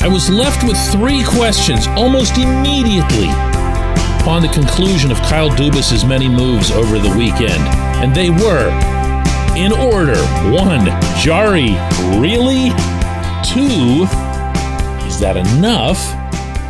I was left with 3 questions almost immediately upon the conclusion of Kyle Dubas' many moves over the weekend. And they were, in order: 1, Jari, really? 2, is that enough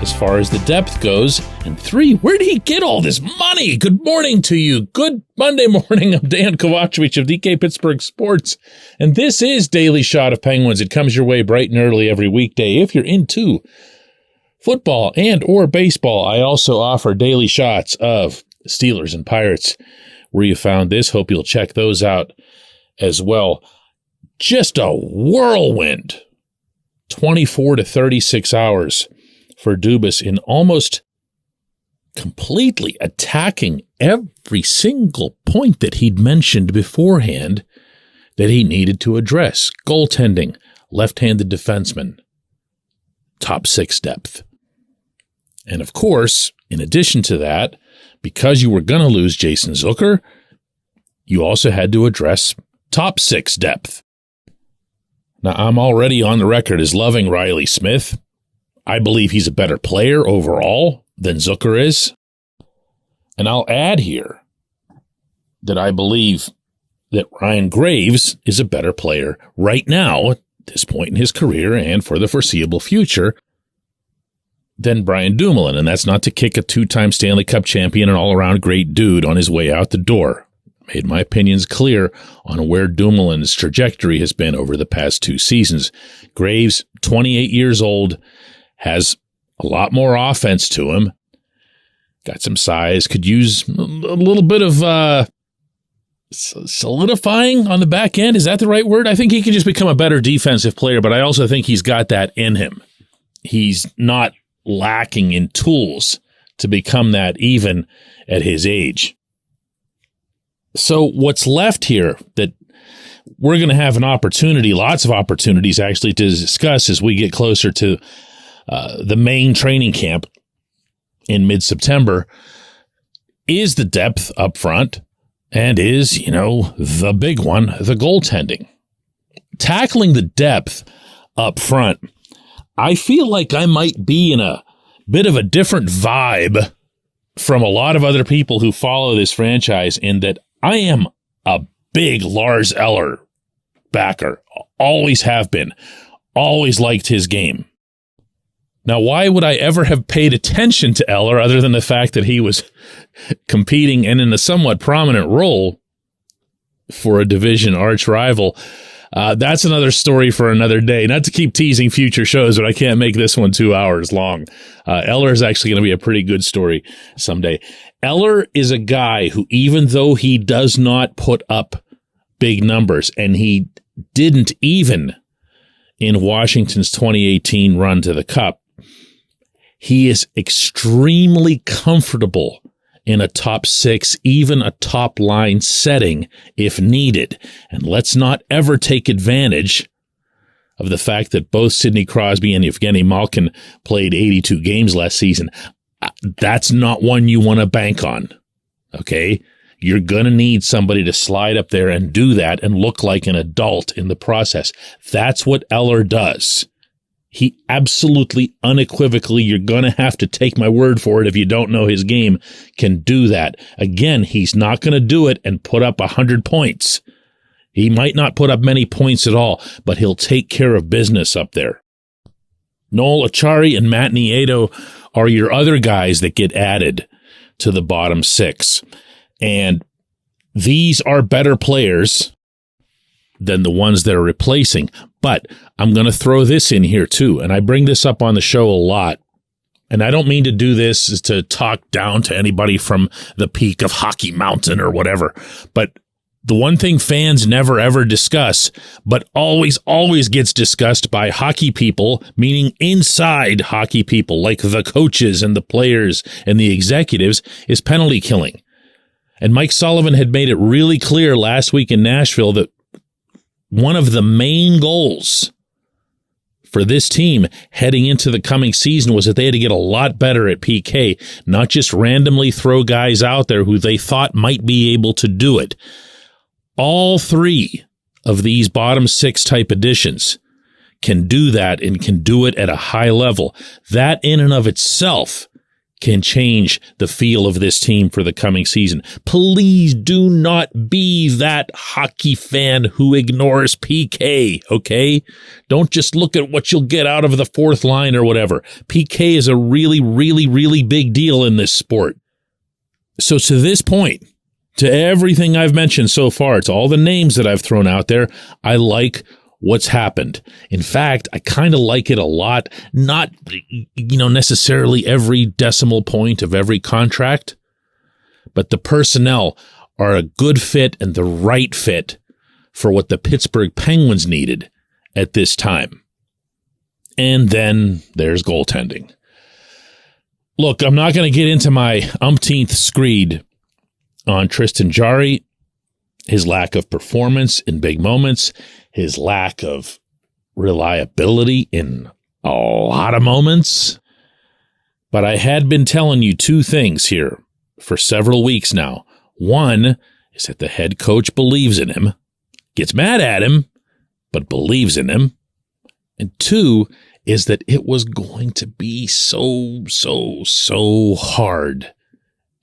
as far as the depth goes? And 3, where did he get all this money? Good morning to you. Good Monday morning. I'm Dejan Kovacevic of DK Pittsburgh Sports, and this is Daily Shot of Penguins. It comes your way bright and early every weekday. If you're into football and or baseball, I also offer daily shots of Steelers and Pirates where you found this. Hope you'll check those out as well. Just a whirlwind 24 to 36 hours for Dubas in almost completely attacking every single point that he'd mentioned beforehand that he needed to address. Goaltending, left-handed defenseman, top 6 depth. And of course, in addition to that, because you were going to lose Jason Zucker, you also had to address top 6 depth. Now, I'm already on the record as loving Riley Smith. I believe he's a better player overall than Zucker is. And I'll add here that I believe that Ryan Graves is a better player right now, at this point in his career and for the foreseeable future, than Brian Dumoulin. And that's not to kick a 2-time Stanley Cup champion and all-around great dude on his way out the door. Made my opinions clear on where Dumoulin's trajectory has been over the past 2 seasons. Graves, 28 years old, has a lot more offense to him. Got some size, could use a little bit of solidifying on the back end. Is that the right word? I think he can just become a better defensive player, but I also think he's got that in him. He's not lacking in tools to become that even at his age. So what's left here that we're going to have an opportunity, lots of opportunities actually, to discuss as we get closer to the main training camp in mid-September, is the depth up front and is, the big one, the goaltending. Tackling the depth up front, I feel like I might be in a bit of a different vibe from a lot of other people who follow this franchise, in that I am a big Lars Eller backer. Always have been. Always liked his game. Now, why would I ever have paid attention to Eller other than the fact that he was competing and in a somewhat prominent role for a division arch rival? That's another story for another day. Not to keep teasing future shows, but I can't make this one 2 hours long. Eller is actually going to be a pretty good story someday. Eller is a guy who, even though he does not put up big numbers, and he didn't even in Washington's 2018 run to the Cup, he is extremely comfortable in a top 6, even a top line setting if needed. And let's not ever take advantage of the fact that both Sidney Crosby and Evgeny Malkin played 82 games last season. That's not one you want to bank on. Okay? You're going to need somebody to slide up there and do that and look like an adult in the process. That's what Eller does. He absolutely, unequivocally, you're going to have to take my word for it if you don't know his game, can do that. Again, he's not going to do it and put up 100 points. He might not put up many points at all, but he'll take care of business up there. Noel Acciari and Matt Nieto are your other guys that get added to the bottom 6. And these are better players than the ones that are replacing. But I'm going to throw this in here too, and I bring this up on the show a lot. And I don't mean to do this to talk down to anybody from the peak of Hockey Mountain or whatever. But the one thing fans never ever discuss, but always gets discussed by hockey people, meaning inside hockey people, like the coaches and the players and the executives, is penalty killing. And Mike Sullivan had made it really clear last week in Nashville that one of the main goals for this team heading into the coming season was that they had to get a lot better at PK, not just randomly throw guys out there who they thought might be able to do it. All 3 of these bottom 6 type additions can do that and can do it at a high level, that in and of itself can change the feel of this team for the coming season. Please do not be that hockey fan who ignores PK, okay? Don't just look at what you'll get out of the fourth line or whatever. PK is a really, really, really big deal in this sport. So to this point, to everything I've mentioned so far, to all the names that I've thrown out there, I like what's happened. In fact, I kind of like it a lot. Not, necessarily every decimal point of every contract, but the personnel are a good fit and the right fit for what the Pittsburgh Penguins needed at this time. And then there's goaltending. Look, I'm not going to get into my umpteenth screed on Tristan Jarry, his lack of performance in big moments, his lack of reliability in a lot of moments. But I had been telling you two things here for several weeks now. One is that the head coach believes in him, gets mad at him, but believes in him. And two is that it was going to be so hard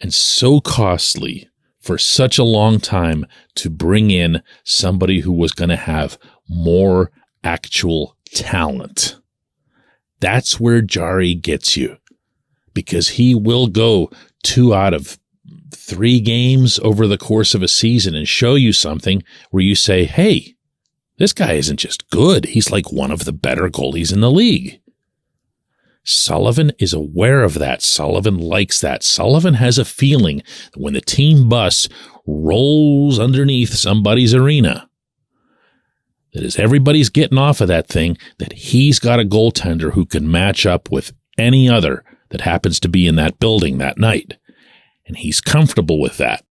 and so costly for such a long time to bring in somebody who was going to have more actual talent. That's where Jarry gets you, because he will go 2 out of 3 games over the course of a season and show you something where you say, hey, this guy isn't just good. He's like one of the better goalies in the league. Sullivan is aware of that. Sullivan likes that. Sullivan has a feeling that when the team bus rolls underneath somebody's arena, that as everybody's getting off of that thing, that he's got a goaltender who can match up with any other that happens to be in that building that night. And he's comfortable with that.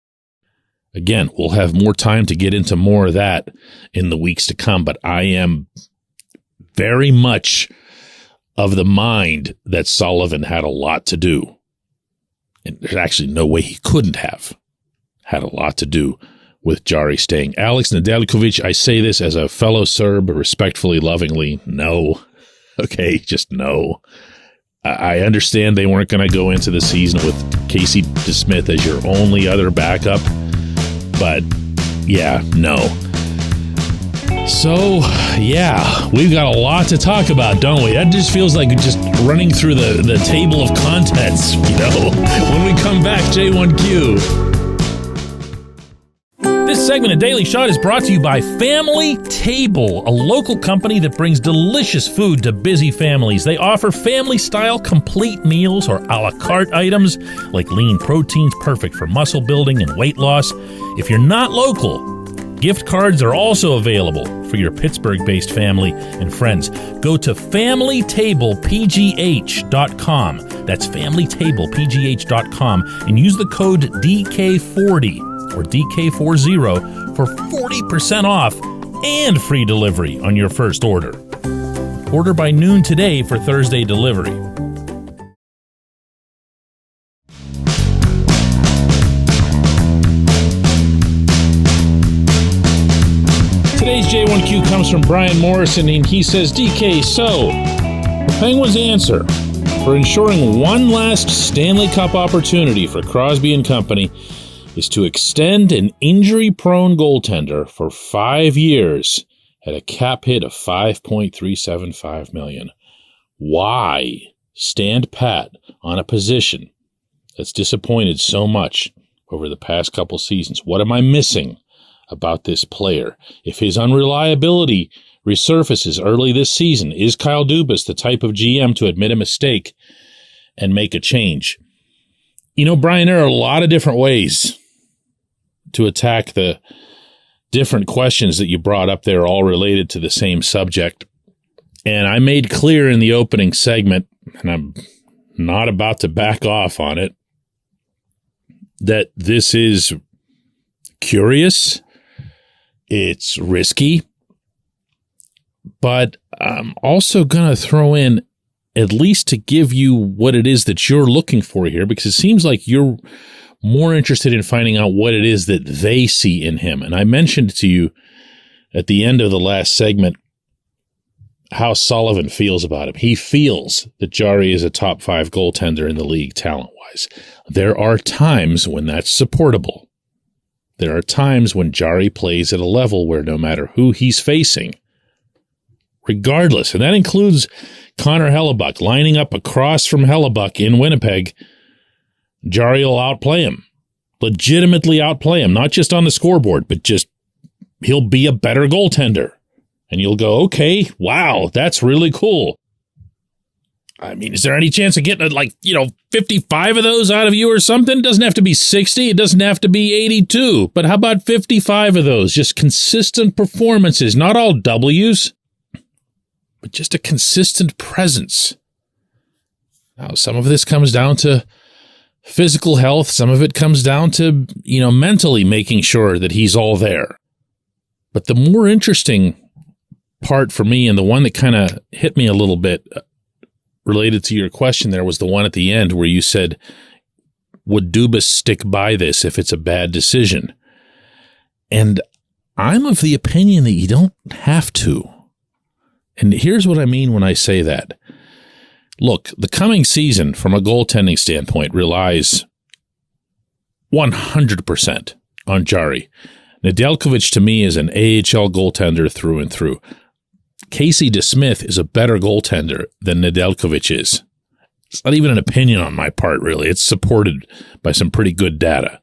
Again, we'll have more time to get into more of that in the weeks to come, but I am very much of the mind that Sullivan had a lot to do. And there's actually no way he couldn't have had a lot to do with Jarry staying. Alex Nedeljkovic, I say this as a fellow Serb, respectfully, lovingly, no. Okay, just no. I understand they weren't going to go into the season with Casey DeSmith as your only other backup, but yeah, no. So, yeah, we've got a lot to talk about, don't we? That just feels like just running through the table of contents, when we come back, J1Q. This segment of Daily Shot is brought to you by Family Table, a local company that brings delicious food to busy families. They offer family-style complete meals or a la carte items like lean proteins perfect for muscle building and weight loss. If you're not local, gift cards are also available for your Pittsburgh-based family and friends. Go to FamilyTablePGH.com. That's FamilyTablePGH.com and use the code DK40 or DK40 for 40% off and free delivery on your first order. Order by noon today for Thursday delivery. Today's J1Q comes from Brian Morrison, and he says, DK, so the Penguins' answer for ensuring one last Stanley Cup opportunity for Crosby and company is to extend an injury-prone goaltender for 5 years at a cap hit of $5.375 million. Why stand pat on a position that's disappointed so much over the past couple seasons? What am I missing about this player? If his unreliability resurfaces early this season, is Kyle Dubas the type of GM to admit a mistake and make a change? Brian, there are a lot of different ways to attack the different questions that you brought up there, all related to the same subject. And I made clear in the opening segment, and I'm not about to back off on it, that this is curious, it's risky, but I'm also going to throw in, at least to give you what it is that you're looking for here, because it seems like you're more interested in finding out what it is that they see in him. And I mentioned to you at the end of the last segment how Sullivan feels about him. He feels that Jarry is a top 5 goaltender in the league talent-wise. There are times when that's supportable. There are times when Jarry plays at a level where no matter who he's facing, regardless, and that includes Connor Hellebuck lining up across from Hellebuck in Winnipeg, Jarry will outplay him, legitimately outplay him, not just on the scoreboard, but just he'll be a better goaltender. And you'll go, okay, wow, that's really cool. I mean, is there any chance of getting 55 of those out of you or something? It doesn't have to be 60. It doesn't have to be 82. But how about 55 of those? Just consistent performances, not all W's, but just a consistent presence. Now, some of this comes down to physical health. Some of it comes down to, mentally making sure that he's all there. But the more interesting part for me, and the one that kind of hit me a little bit related to your question there, was the one at the end where you said, would Dubas stick by this if it's a bad decision? And I'm of the opinion that you don't have to. And here's what I mean when I say that. Look, the coming season, from a goaltending standpoint, relies 100% on Jarry. Nedeljkovic, to me, is an AHL goaltender through and through. Casey DeSmith is a better goaltender than Nedeljkovic is. It's not even an opinion on my part, really. It's supported by some pretty good data.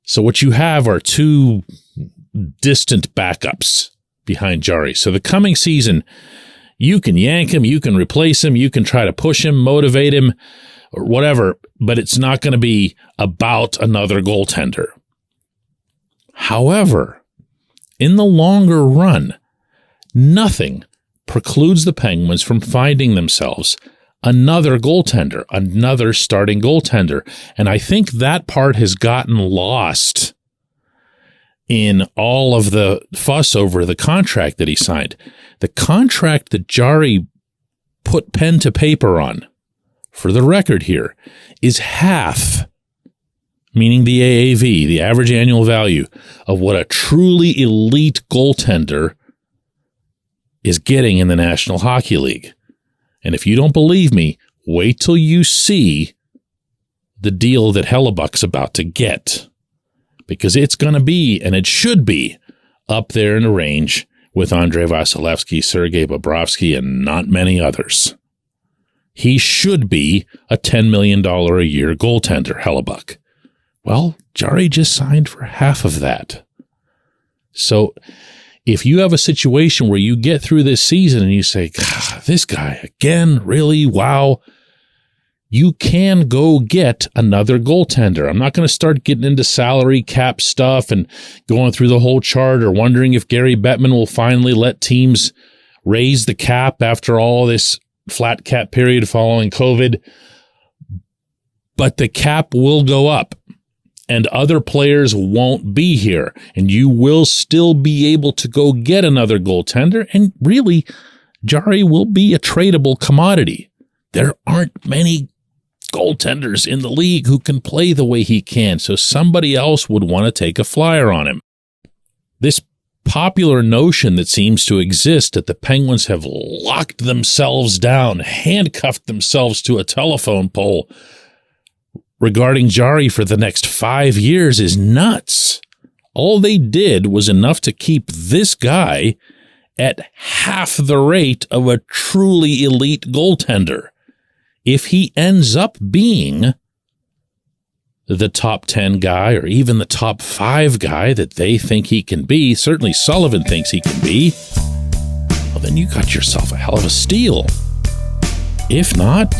So what you have are two distant backups behind Jarry. So the coming season, you can yank him, you can replace him, you can try to push him, motivate him, or whatever, but it's not going to be about another goaltender. However, in the longer run, nothing precludes the Penguins from finding themselves another goaltender, another starting goaltender. And I think that part has gotten lost in all of the fuss over the contract that he signed. The contract that Jarry put pen to paper on, for the record here, is half, meaning the AAV, the average annual value, of what a truly elite goaltender is getting in the National Hockey League. And if you don't believe me, wait till you see the deal that Hellebuck's about to get. Because it's going to be, and it should be, up there in the range with Andrei Vasilevsky, Sergei Bobrovsky, and not many others. He should be a $10 million a year goaltender, Hellebuck. Well, Jarry just signed for half of that. So if you have a situation where you get through this season and you say, God, this guy again, really? Wow. You can go get another goaltender. I'm not going to start getting into salary cap stuff and going through the whole chart or wondering if Gary Bettman will finally let teams raise the cap after all this flat cap period following COVID. But the cap will go up and other players won't be here, and you will still be able to go get another goaltender. And really, Jarry will be a tradable commodity. There aren't many goaltenders in the league who can play the way he can, so somebody else would want to take a flyer on him. This popular notion that seems to exist that the Penguins have locked themselves down, handcuffed themselves to a telephone pole regarding Jarry for the next 5 years is nuts. All they did was enough to keep this guy at half the rate of a truly elite goaltender. If he ends up being the top 10 guy or even the top 5 guy that they think he can be, certainly Sullivan thinks he can be, well, then you got yourself a hell of a steal. If not,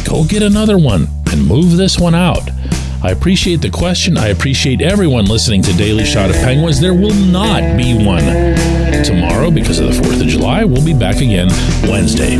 go get another one and move this one out. I appreciate the question. I appreciate everyone listening to Daily Shot of Penguins. There will not be one tomorrow because of the 4th of July. We'll be back again Wednesday.